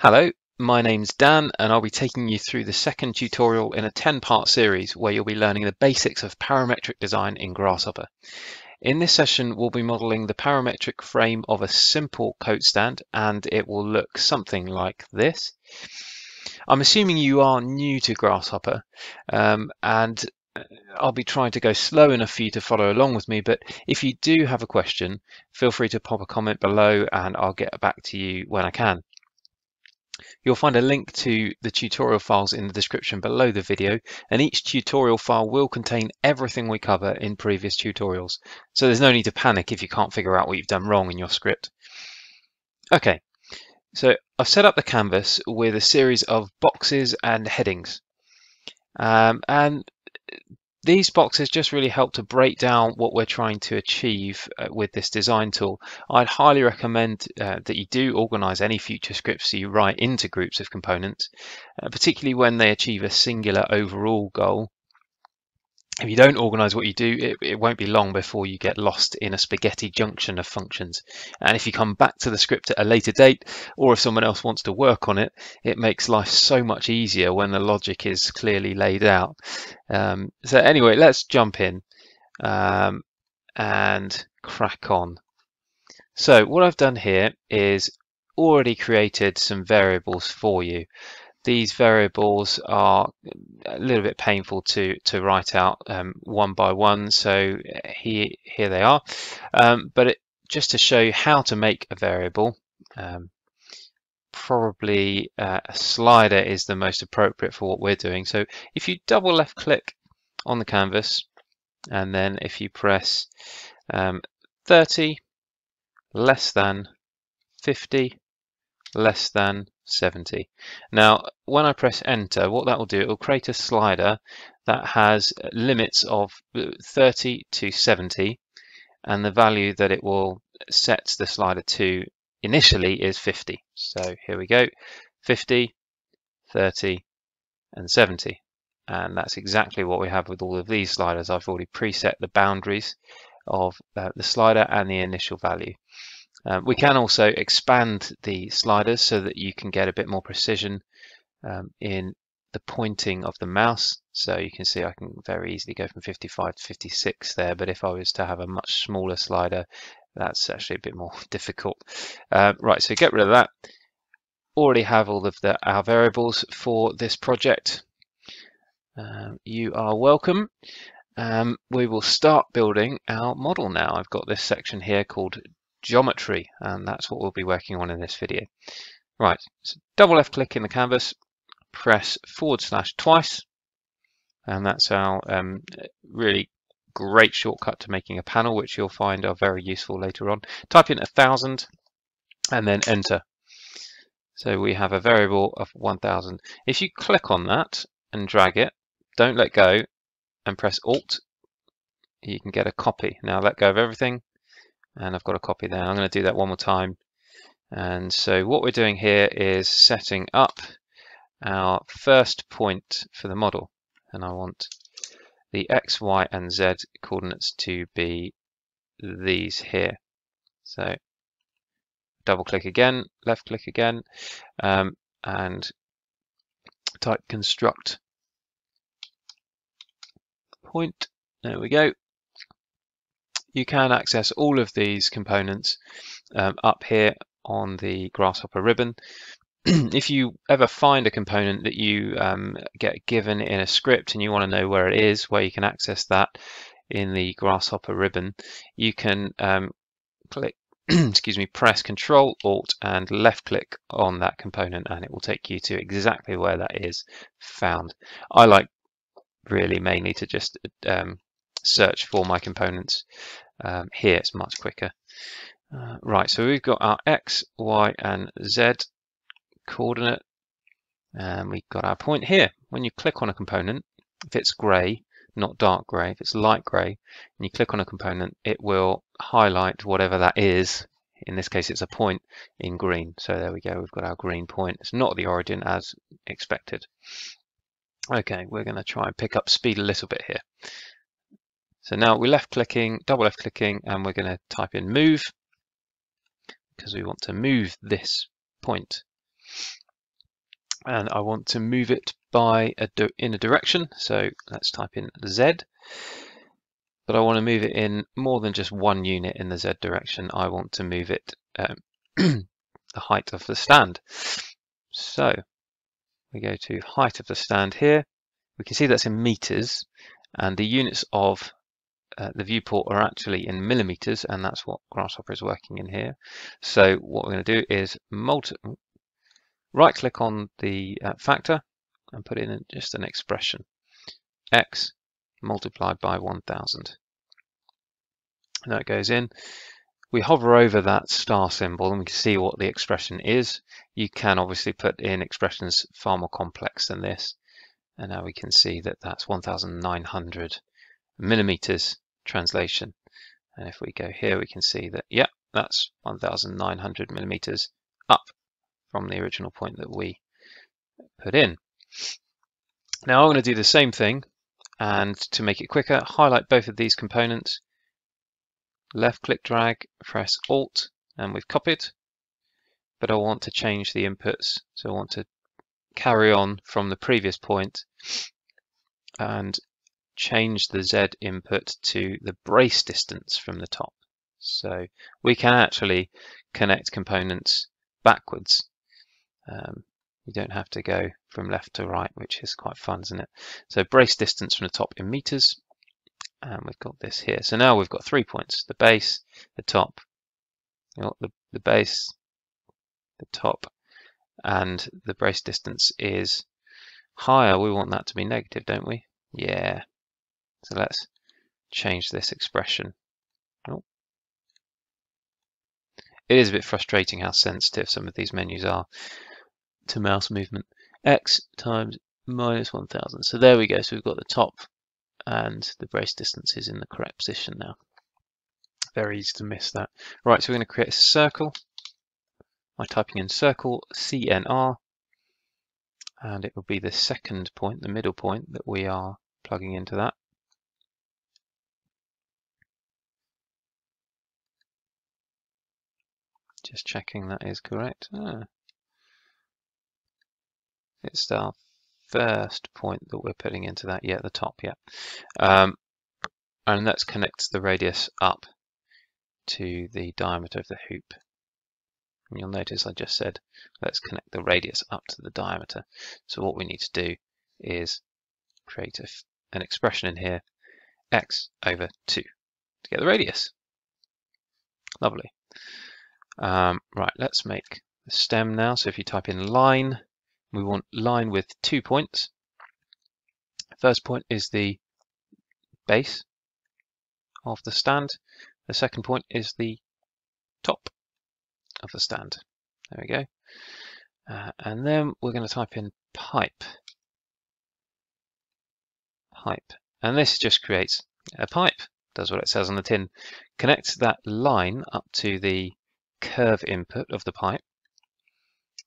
Hello, my name's Dan and I'll be taking you through the second tutorial in a 10-part series where you'll be learning the basics of parametric design in Grasshopper. In this session we'll be modelling the parametric frame of a simple coat stand and it will look something like this. I'm assuming you are new to Grasshopper and I'll be trying to go slow enough for you to follow along with me, but if you do have a question, feel free to pop a comment below and I'll get back to you when I can. You'll find a link to the tutorial files in the description below the video, and each tutorial file will contain everything we cover in previous tutorials. So there's no need to panic if you can't figure out what you've done wrong in your script. Okay, so I've set up the canvas with a series of boxes and headings. And these boxes just really help to break down what we're trying to achieve with this design tool. I'd highly recommend that you do organize any future scripts you write into groups of components, particularly when they achieve a singular overall goal. If you don't organize what you do, it won't be long before you get lost in a spaghetti junction of functions. And if you come back to the script at a later date, or if someone else wants to work on it, it makes life so much easier when the logic is clearly laid out. So anyway, let's jump in and crack on. So what I've done here is already created some variables for you. These variables are a little bit painful to write out one by one, so here they are. But just to show you how to make a variable, probably a slider is the most appropriate for what we're doing. So if you double left click on the canvas, and then if you press 30 less than 50 less than 70. Now, when I press enter, what that will do, it will create a slider that has limits of 30 to 70, and the value that it will set the slider to initially is 50. So here we go, 50, 30, and 70. And that's exactly what we have with all of these sliders. I've already preset the boundaries of the slider and the initial value. We can also expand the sliders so that you can get a bit more precision in the pointing of the mouse. So you can see I can very easily go from 55 to 56 there, but if I was to have a much smaller slider, that's actually a bit more difficult. Right, so get rid of that. Already have all of our variables for this project. You are welcome. We will start building our model now. I've got this section here called geometry, and that's what we'll be working on in this video. Right, so double left click in the canvas, press / twice, and that's our really great shortcut to making a panel, which you'll find are very useful later on. Type in 1000 and then enter. So we have a variable of 1000. If you click on that and drag it, don't let go, and press Alt, you can get a copy. Now let go of everything, and I've got a copy there. I'm going to do that one more time. And so what we're doing here is setting up our first point for the model, and I want the X, Y, and Z coordinates to be these here. So double click again, left click again, and type construct point. There we go. You can access all of these components up here on the Grasshopper ribbon. If you ever find a component that you get given in a script and you want to know where it is, where you can access that in the Grasshopper ribbon, you can click, excuse me, press Control, Alt, and left click on that component, and it will take you to exactly where that is found. I like really mainly to just search for my components. Here it's much quicker. Right, so we've got our X, Y, and Z coordinate, and we've got our point here. When you click on a component, if it's grey, not dark grey, if it's light grey, and you click on a component, it will highlight whatever that is. In this case, it's a point in green. So there we go, we've got our green point. It's not the origin as expected. Okay, we're going to try and pick up speed a little bit here. So now we're left clicking, double left clicking, and we're going to type in move because we want to move this point. and I want to move it by in a direction. So let's type in Z, but I want to move it in more than just one unit in the Z direction. I want to move it the height of the stand. So we go to height of the stand here. We can see that's in meters, and the units of the viewport are actually in millimeters, and that's what Grasshopper is working in here. So what we're going to do is right click on the factor and put in just an expression, x multiplied by 1000. And that goes in. We hover over that star symbol and we can see what the expression is. You can obviously put in expressions far more complex than this, and now we can see that that's 1900 millimeters translation. And if we go here, we can see that, yeah, that's 1900 millimeters up from the original point that we put in. Now I'm going to do the same thing, and to make it quicker, highlight both of these components, left click drag, press Alt, and we've copied, but I want to change the inputs. So I want to carry on from the previous point and change the Z input to the brace distance from the top. So we can actually connect components backwards. You don't have to go from left to right, which is quite fun, isn't it? So brace distance from the top in meters, and we've got this here. So now we've got 3 points: the base, the top, the base, the top, and the brace distance is higher. We want that to be negative, don't we? Yeah. So let's change this expression. Oh. It is a bit frustrating how sensitive some of these menus are to mouse movement. X times minus 1000. So there we go. So we've got the top and the brace distance is in the correct position now. Very easy to miss that. Right, so we're going to create a circle by typing in circle CNR, and it will be the second point, the middle point, that we are plugging into that. Just checking that is correct. It's our first point that we're putting into that. Yeah, the top, yeah. And let's connect the radius up to the diameter of the hoop. And you'll notice I just said, let's connect the radius up to the diameter. So what we need to do is create an expression in here, x over 2, to get the radius. Lovely. Right, let's make the stem now. So if you type in line, we want line with 2 points. First point is the base of the stand. The second point is the top of the stand. There we go. And then we're going to type in pipe. And this just creates a pipe. Does what it says on the tin. Connect that line up to the curve input of the pipe.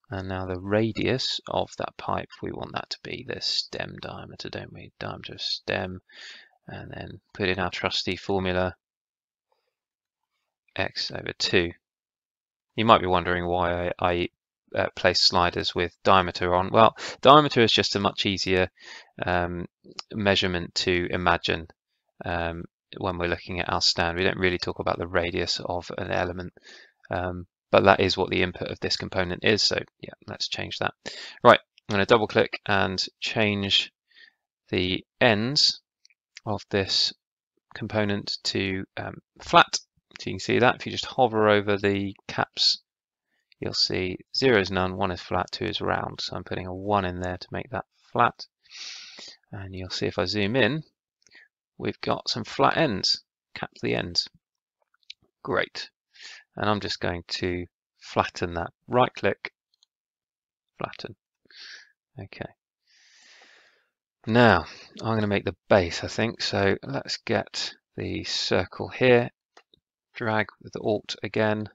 And now the radius of that pipe, we want that to be the stem diameter, don't we? Diameter of stem. And then put in our trusty formula, x over 2. You might be wondering why I place sliders with diameter on. Well, diameter is just a much easier measurement to imagine when we're looking at our stand. We don't really talk about the radius of an element, but that is what the input of this component is. So yeah, let's change that. Right, I'm going to double click and change the ends of this component to flat. So you can see that if you just hover over the caps, you'll see 0 is none, 1 is flat, 2 is round. So I'm putting a 1 in there to make that flat. And you'll see if I zoom in, we've got some flat ends, cap the ends. Great. And I'm just going to flatten that. Right click, flatten. Okay. Now I'm going to make the base, I think. So let's get the circle here. Drag with the Alt again.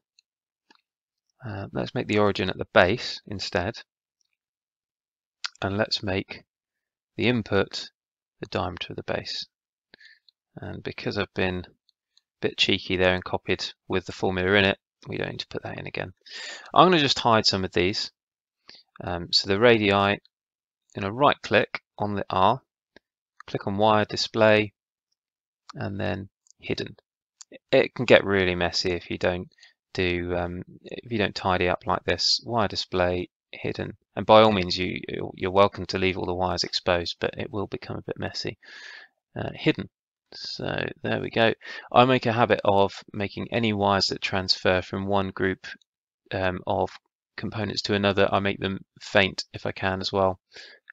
Let's make the origin at the base instead. And let's make the input the diameter of the base. And because I've been a bit cheeky there and copied with the formula in it, we don't need to put that in again. I'm going to just hide some of these So the radii, going to right click on the R, click on wire display, and then hidden. It can get really messy if you don't tidy up like this. Wire display, hidden, and by all means you're welcome to leave all the wires exposed, but it will become a bit messy. Hidden. So there we go. I make a habit of making any wires that transfer from one group of components to another. I make them faint if I can as well,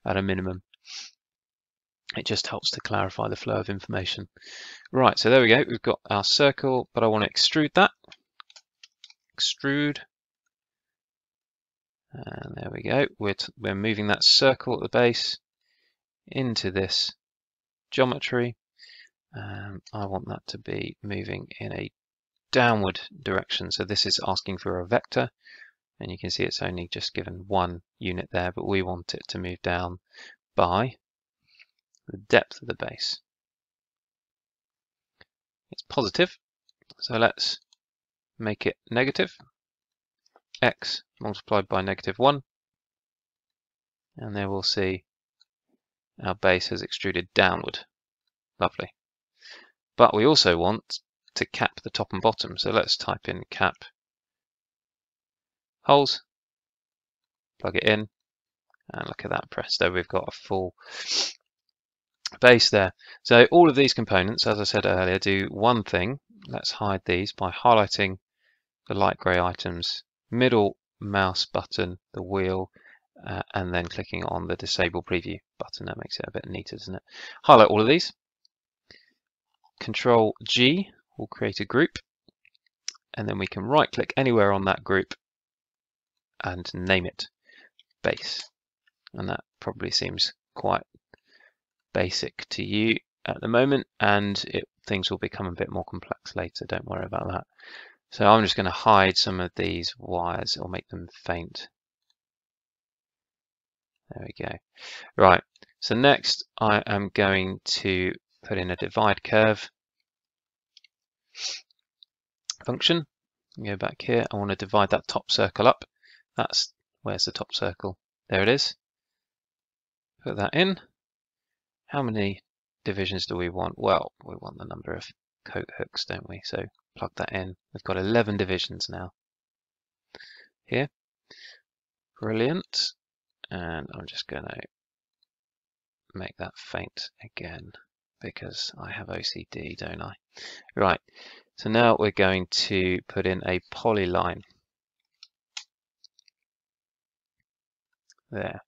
at a minimum. It just helps to clarify the flow of information. Right, so there we go. We've got our circle, but I want to extrude that. Extrude. And there we go. We're moving that circle at the base into this geometry. I want that to be moving in a downward direction. So this is asking for a vector, and you can see it's only just given one unit there, but we want it to move down by the depth of the base. It's positive, so let's make it negative. X multiplied by -1, and there we'll see our base has extruded downward. Lovely. But we also want to cap the top and bottom, so let's type in cap holes, plug it in, and look at that, presto, we've got a full base there. So all of these components, as I said earlier, do one thing. Let's hide these by highlighting the light grey items, middle mouse button, the wheel, and then clicking on the disable preview button. That makes it a bit neater, doesn't it? Highlight all of these. Control G will create a group, and then we can right click anywhere on that group and name it base. And that probably seems quite basic to you at the moment, and things will become a bit more complex later. Don't worry about that. So I'm just going to hide some of these wires or make them faint. There we go. Right, so next I am going to put in a divide curve function. Go back here. I want to divide that top circle up. Where's the top circle? There it is. Put that in. How many divisions do we want? Well, we want the number of coat hooks, don't we? So plug that in. We've got 11 divisions now. Here. Brilliant. And I'm just going to make that faint again because I have OCD, don't I? Right. So now we're going to put in a polyline. There.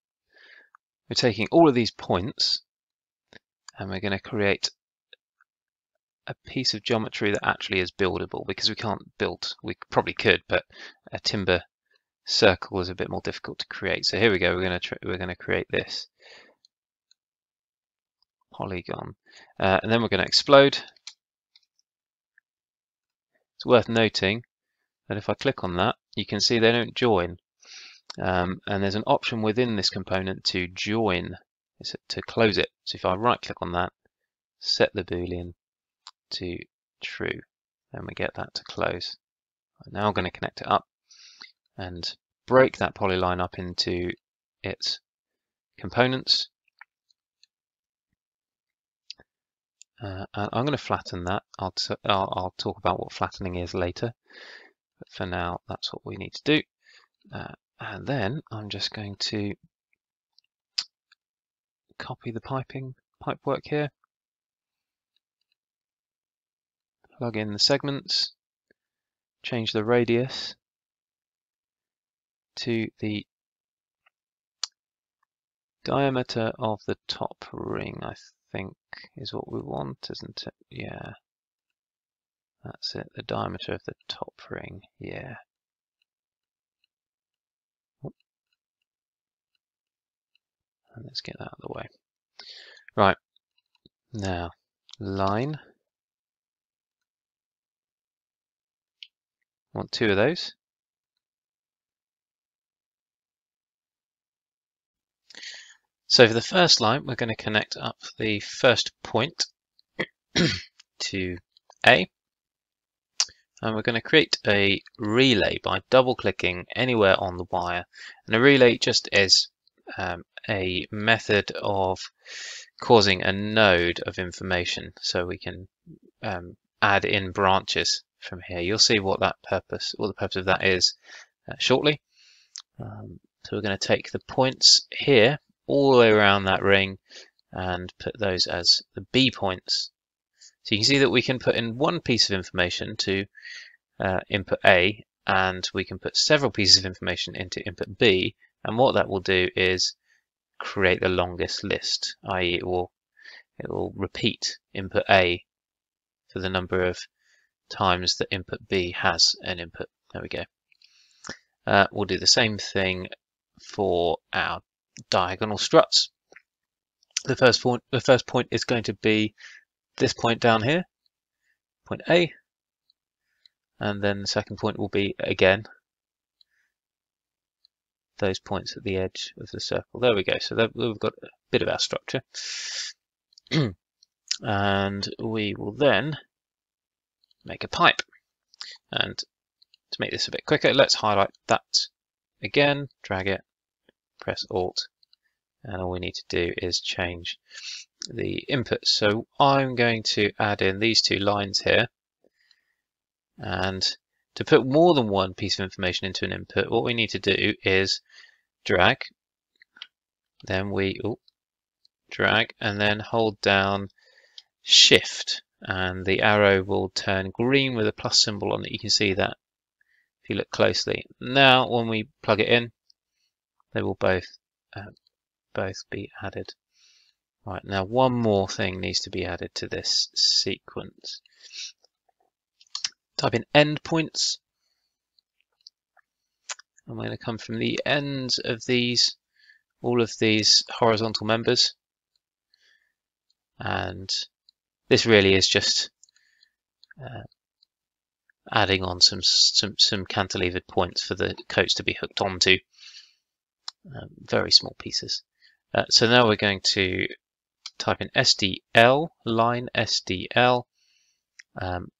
We're taking all of these points and we're going to create a piece of geometry that actually is buildable, because we can't build, we probably could, but a timber circle is a bit more difficult to create. So here we go, we're going to create this polygon, and then we're going to explode. It's worth noting that if I click on that, you can see they don't join, and there's an option within this component to join, to close it. So if I right click on that, set the boolean to true, then we get that to close. Now I'm going to connect it up and break that polyline up into its components. I'm going to flatten that. I'll talk about what flattening is later, but for now that's what we need to do. And then I'm just going to copy the pipework here, plug in the segments, change the radius to the diameter of the top ring, I think is what we want, isn't it? Yeah, that's it, the diameter of the top ring, yeah. And let's get that out of the way. Right, now line. Want two of those. So for the first line, we're going to connect up the first point to A, and we're going to create a relay by double clicking anywhere on the wire. And a relay just is a method of causing a node of information, so we can add in branches from here. You'll see what the purpose of that is shortly. So we're going to take the points here all the way around that ring and put those as the B points. So you can see that we can put in one piece of information to input A, and we can put several pieces of information into input B, and what that will do is create the longest list, i.e. it will repeat input A for the number of times that input B has an input. There we go. We'll do the same thing for our diagonal struts. The first point is going to be this point down here, point A, and then the second point will be again those points at the edge of the circle. There we go. So we've got a bit of our structure. And we will then make a pipe. And to make this a bit quicker, let's highlight that again, drag it, press Alt, and all we need to do is change the input. So I'm going to add in these two lines here, and to put more than one piece of information into an input, what we need to do is drag, then we drag and then hold down Shift, and the arrow will turn green with a plus symbol on it. You can see that if you look closely. Now when we plug it in, they will both be added. Right, now one more thing needs to be added to this sequence. Type in endpoints. I'm going to come from the ends of all of these horizontal members, and this really is just adding on some cantilevered points for the coats to be hooked onto. Very small pieces. So now we're going to type in SDL, line SDL, and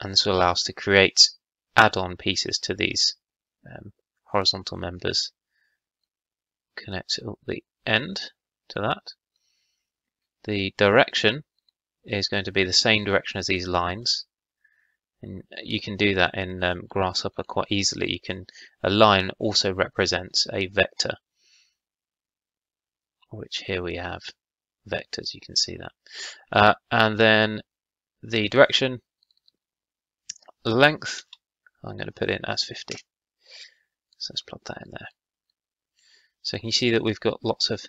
this will allow us to create add-on pieces to these horizontal members. Connect the end to that. The direction is going to be the same direction as these lines, and you can do that in Grasshopper quite easily. A line also represents a vector, which here we have vectors, you can see that. And then the direction length I'm going to put in as 50. So let's plug that in there. So can you see that we've got lots of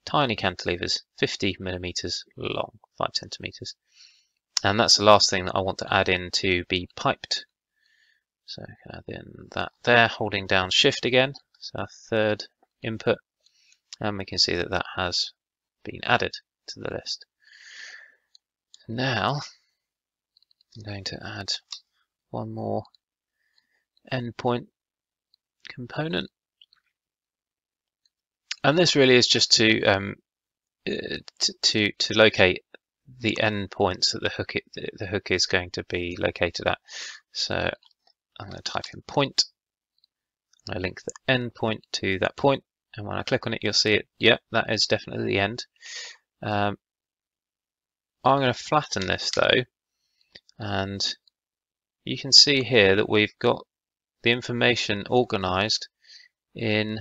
tiny cantilevers, 50 millimeters long, 5 centimeters. And that's the last thing that I want to add in to be piped. So I can add in that there, holding down Shift again. So our third input, and we can see that that has been added to the list. Now I'm going to add one more endpoint component, and this really is just to locate the endpoints that the hook is going to be located at. So I'm going to type in point. I link the endpoint to that point, and when I click on it, you'll see it. Yep, that is definitely the end. I'm going to flatten this though, and you can see here that we've got the information organized in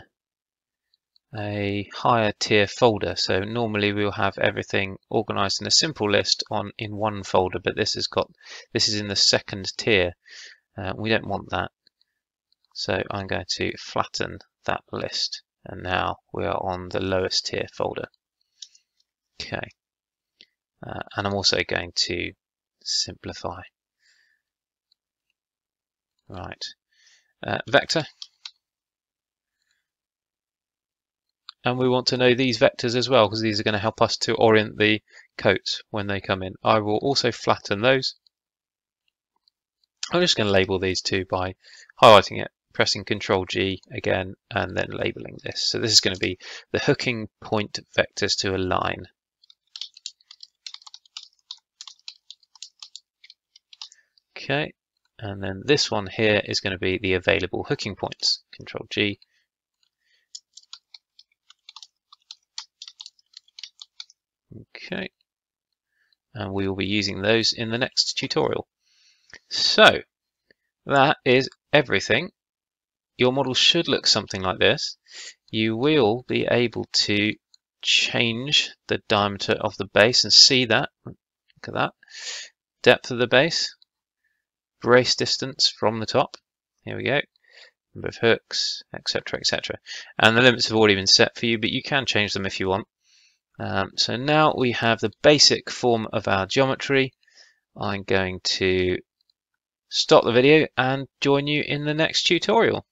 a higher tier folder. So normally we'll have everything organized in a simple list in one folder, but this is in the second tier. We don't want that, so I'm going to flatten that list, and now we are on the lowest tier folder. Okay, and I'm also going to simplify. Right, vector, and we want to know these vectors as well, because these are going to help us to orient the coats when they come in. I will also flatten those. I'm just going to label these two by highlighting it, pressing Ctrl G again, and then labeling this. So this is going to be the hooking point vectors to a line. Okay, and then this one here is going to be the available hooking points. Control G. Okay, and we will be using those in the next tutorial. So that is everything. Your model should look something like this. You will be able to change the diameter of the base and see that. Look at that. Depth of the base, brace distance from the top. Here we go. Number of hooks, etc., etc. And the limits have already been set for you, but you can change them if you want. So now we have the basic form of our geometry. I'm going to stop the video and join you in the next tutorial.